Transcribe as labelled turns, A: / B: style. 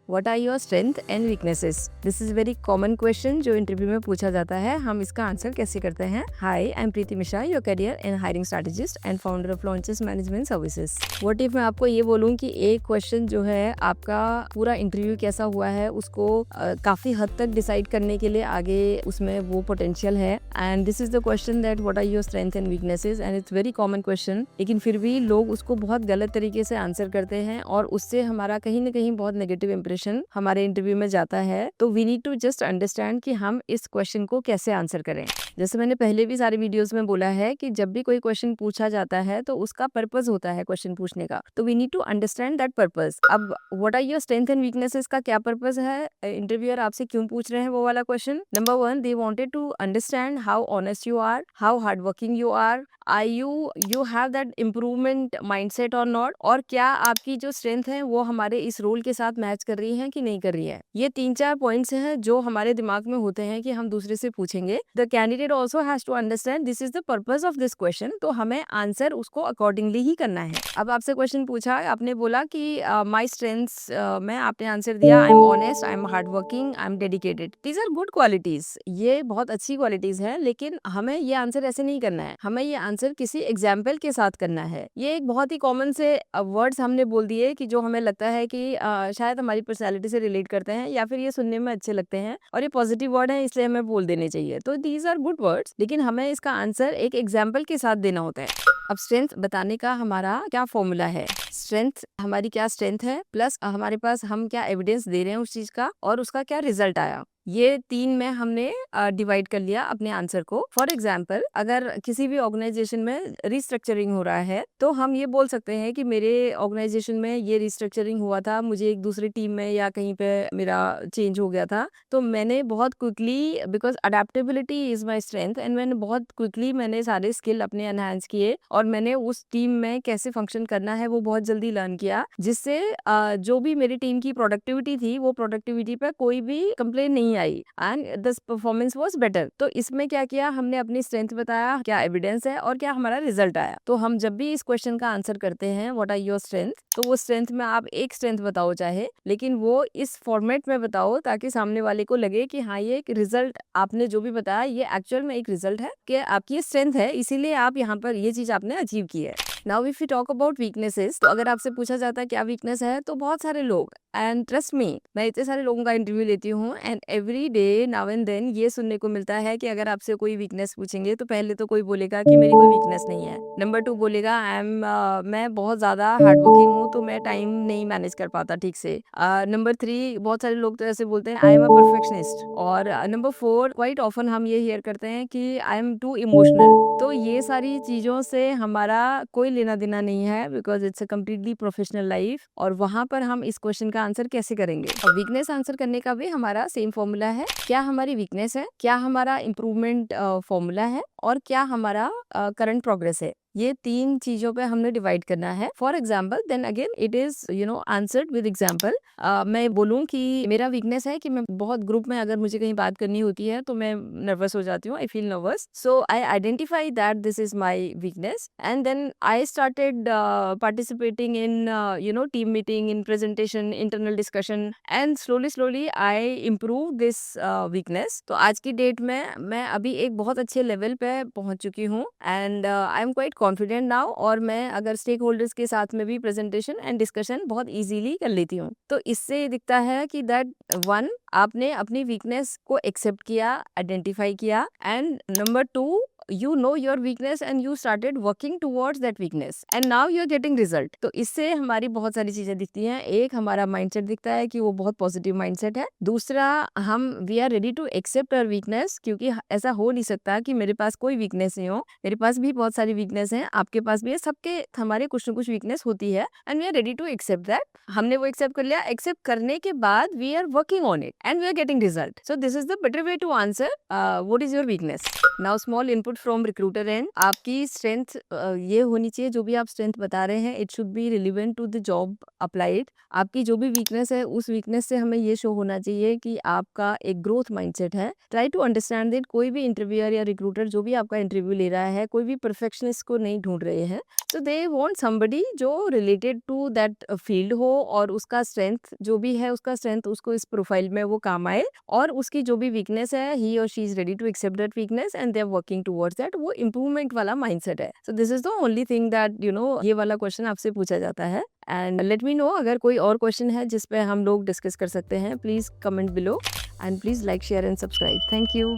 A: What are your strength and weaknesses? This is very common question जो interview में पूछा जाता है। हम इसका आंसर कैसे करते हैं? Hi, I am Preeti Mishra, your career and hiring strategist and founder of launches management services. What if मैं आपको ये बोलूं कि एक क्वेश्चन जो है आपका पूरा इंटरव्यू कैसा हुआ है उसको काफी हद तक डिसाइड करने के लिए आगे उसमें वो पोटेंशियल है। And this is the question that what are your strength and weaknesses, and it's very common question. लेकिन फिर भी लोग उसको बहुत गलत तरीके से आंसर करते हैं और उससे हमारा कहीं ना कहीं बहुत नेगेटिव इंप्रेशन हमारे इंटरव्यू में जाता है। तो we need to just understand कि हम इस क्वेश्चन को कैसे आंसर करें। जैसे मैंने पहले भी सारे वीडियोस में बोला है कि जब भी कोई क्वेश्चन पूछा जाता है तो उसका पर्पस होता है क्वेश्चन पूछने का, तो we need to understand that purpose. अब what are your strength and weaknesses का क्या पर्पस है, इंटरव्यूअर आपसे क्यों पूछ रहे हैं वो वाला question. Number 1, they wanted to understand how honest you are, how hard working you are you have that improvement mindset or not, और क्या आपकी जो स्ट्रेंथ है वो हमारे इस रोल के साथ मैच कर रही है कि नहीं कर रही है। ये 3-4 पॉइंट्स हैं जो हमारे दिमाग में होते हैं कि हम दूसरे से पूछेंगे। The candidate also has to understand this is the purpose of this question, तो हमें आंसर उसको अकॉर्डिंगली ही करना है। अब आपसे क्वेश्चन पूछा, आपने बोला कि माई स्ट्रेंथ्स में आपने आंसर दिया I am honest, I am hard working, I am dedicated. These are good qualities, ये बहुत अच्छी क्वालिटीज है, लेकिन हमें ये आंसर ऐसे नहीं करना है। हमें ये आंसर किसी एग्जाम्पल के साथ करना है। ये एक बहुत ही कॉमन से वर्ड्स हमने बोल दिए कि जो हमें लगता है कि शायद हमारी पर्सनैलिटी से रिलेट करते हैं या फिर ये सुनने में अच्छे लगते हैं और ये पॉजिटिव वर्ड है इसलिए हमें बोल देने चाहिए। तो दीज आर गुड वर्ड्स, लेकिन हमें इसका आंसर एक एग्जाम्पल के साथ देना होता है। अब स्ट्रेंथ बताने का हमारा क्या फॉर्मूला है, स्ट्रेंथ हमारी क्या स्ट्रेंथ है प्लस हमारे पास हम क्या एविडेंस दे रहे हैं उस चीज का और उसका क्या रिजल्ट आया, ये 3 में हमने डिवाइड कर लिया अपने आंसर को। फॉर एग्जाम्पल, अगर किसी भी ऑर्गेनाइजेशन में रिस्ट्रक्चरिंग हो रहा है तो हम ये बोल सकते हैं कि मेरे ऑर्गेनाइजेशन में ये रिस्ट्रक्चरिंग हुआ था, मुझे एक दूसरी टीम में या कहीं पे मेरा चेंज हो गया था, तो मैंने बहुत quickly, because adaptability is my strength, and मैंने बहुत क्विकली मैंने सारे स्किल अपने एनहांस किए और मैंने उस टीम में कैसे फंक्शन करना है वो बहुत जल्दी लर्न किया, जिससे जो भी मेरी टीम की प्रोडक्टिविटी थी वो प्रोडक्टिविटी पे कोई भी कंप्लेन नहीं आई and the performance was better. तो इसमें क्या किया हमने, अपनी स्ट्रेंथ बताया, क्या एविडेंस है और क्या हमारा रिजल्ट आया। तो हम जब भी इस क्वेश्चन का आंसर करते हैं व्हाट आर योर स्ट्रेंथ, तो वो स्ट्रेंथ में आप एक स्ट्रेंथ बताओ चाहे, लेकिन वो इस फॉर्मेट में बताओ ताकि सामने वाले को लगे कि हाँ ये एक रिजल्ट आपने जो भी बताया ये एक्चुअल में एक रिजल्ट है कि आपकी स्ट्रेंथ है, इसीलिए आप यहाँ पर ये चीज आपने अचीव की है। Now if you talk about weaknesses, तो अगर आपसे पूछा जाता है क्या वीकनेस है तो बहुत सारे लोग, एंड ट्रस्ट मी, मैं इतने सारे लोगों का इंटरव्यू लेती हूँ and every day now and then ये सुनने को मिलता है कि अगर आपसे कोई वीकनेस पूछेंगे तो पहले तो कोई बोलेगा कि मेरी कोई वीकनेस नहीं है। नंबर 2 बोलेगा मैं बहुत ज्यादा हार्ड वर्किंग हूँ तो मैं टाइम नहीं मैनेज कर पाता ठीक से। नंबर 3 बहुत सारे लोग तो ऐसे बोलते हैं आई एम अ परफेक्शनिस्ट। और नंबर 4 क्वाइट ऑफन हम ये हियर करते हैं कि आई एम टू इमोशनल। तो ये सारी चीजों से हमारा कोई लेना देना नहीं है, because it's a completely professional life, और वहां पर हम इस क्वेश्चन का आंसर कैसे करेंगे। और वीकनेस आंसर करने का भी हमारा सेम फॉर्मूला है, क्या हमारी वीकनेस है, क्या हमारा इम्प्रूवमेंट फॉर्मूला है और क्या हमारा करंट प्रोग्रेस है। ये 3 चीजों पे हमने डिवाइड करना है। For example, then again it is answered with example. मैं बोलूँ कि मेरा वीकनेस है कि मैं बहुत ग्रुप में अगर मुझे कहीं बात करनी होती है तो मैं नर्वस हो जाती हूँ, I feel nervous, so I identify that this is my weakness, and then I started participating in team meeting, in presentation, internal discussion, and slowly I improve this weakness। तो आज की डेट में मैं अभी एक बहुत अच्छे लेवल पे पहुंच चुकी हूँ and I am quite confident now, और मैं अगर स्टेक होल्डर्स के साथ में भी प्रेजेंटेशन एंड डिस्कशन बहुत इजीली कर लेती हूँ। तो इससे दिखता है कि दैट 1, आपने अपनी वीकनेस को एक्सेप्ट किया, आइडेंटिफाई किया, and number 2, you know your weakness and you started working towards that weakness and now you're getting result। तो इससे हमारी बहुत सारी चीजें दिखती हैं। एक, हमारा माइंडसेट दिखता है कि वो बहुत पॉजिटिव माइंडसेट है। दूसरा, हम we are ready to accept our weakness, क्योंकि ऐसा हो नहीं सकता कि मेरे पास कोई वीकनेस नहीं हो, मेरे पास भी बहुत सारी वीकनेस है, आपके पास भी है, सबके हमारे कुछ न कुछ वीकनेस होती है, and we are ready to accept that. हमने वो एक्सेप्ट कर लिया, एक्सेप्ट करने के बाद we are working on it and we are getting result. So this is the better way to answer what is your weakness. Now small input input from recruiter and आपकी strength ये होनी चाहिए, जो भी आप स्ट्रेंथ बता रहे हैं it should be relevant to the job applied. आपकी जो भी वीकनेस है उस वीकनेस से हमें ये शो होना चाहिए कि आपका एक ग्रोथ माइंडसेट है। ट्राई टू अंडरस्टैंड दैट कोई भी इंटरव्यूअर या रिक्रूटर जो भी आपका इंटरव्यू ले रहा है कोई भी परफेक्शनिस्ट को नहीं ढूंढ रहे हैं। सो दे वांट समबडी जो रिलेटेड टू दैट फील्ड हो और उसका स्ट्रेंथ जो भी है उसका स्ट्रेंथ उसको इस प्रोफाइल में वो काम आए, और उसकी जो भी वीकनेस है ही और she is ready to accept that weakness and they are working towards that. वो इंप्रूवमेंट वाला माइंडसेट है। So this is the only thing that ये वाला क्वेश्चन आपसे पूछा जाता है। एंड लेट मी नो अगर कोई और क्वेश्चन है जिस पे हम लोग डिस्कस कर सकते हैं, please comment below and please like share and subscribe. Thank you.